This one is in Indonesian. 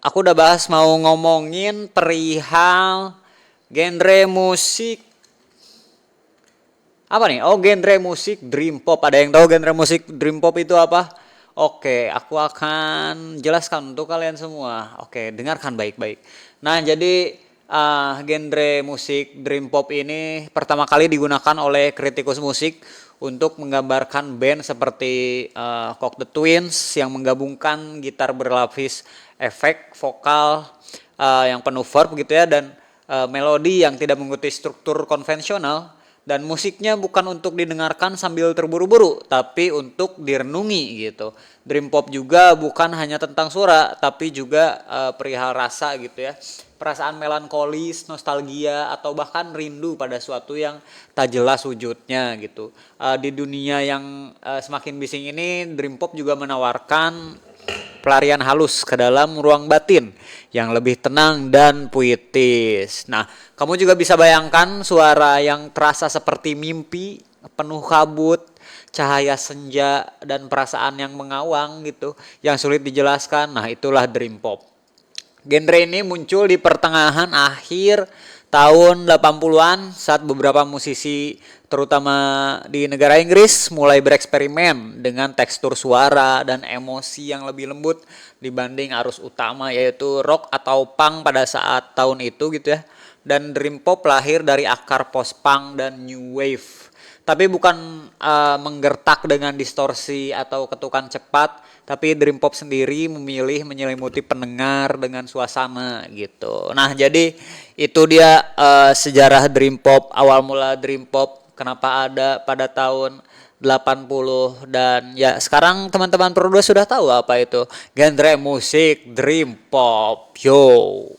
Aku udah bahas mau ngomongin perihal genre musik apa nih? Oh, genre musik dream pop. Ada yang tahu genre musik dream pop itu apa? Oke, aku akan jelaskan untuk kalian semua. Oke, dengarkan baik-baik. Nah, jadi genre musik dream pop ini pertama kali digunakan oleh kritikus musik untuk menggambarkan band seperti Cocteau the Twins yang menggabungkan gitar berlapis efek vokal yang penuh verb gitu ya, dan melodi yang tidak mengikuti struktur konvensional, dan musiknya bukan untuk didengarkan sambil terburu-buru tapi untuk direnungi gitu. Dream pop juga bukan hanya tentang suara tapi juga perihal rasa gitu ya. Perasaan melankolis, nostalgia atau bahkan rindu pada suatu yang tak jelas wujudnya gitu. Di dunia yang semakin bising ini, dream pop juga menawarkan pelarian halus ke dalam ruang batin yang lebih tenang dan puitis. Nah, kamu juga bisa bayangkan suara yang terasa seperti mimpi, penuh kabut, cahaya senja, dan perasaan yang mengawang gitu, yang sulit dijelaskan. Nah, itulah dream pop. Genre ini muncul di pertengahan akhir tahun 80-an saat beberapa musisi terutama di negara Inggris mulai bereksperimen dengan tekstur suara dan emosi yang lebih lembut dibanding arus utama yaitu rock atau punk pada saat tahun itu gitu ya. Dan dream pop lahir dari akar post punk dan new wave. Tapi bukan menggertak dengan distorsi atau ketukan cepat, tapi dream pop sendiri memilih menyelimuti pendengar dengan suasana gitu. Nah, jadi itu dia sejarah dream pop, awal mula dream pop, kenapa ada pada tahun 80, dan ya sekarang teman-teman berdua sudah tahu apa itu genre musik dream pop. Yo.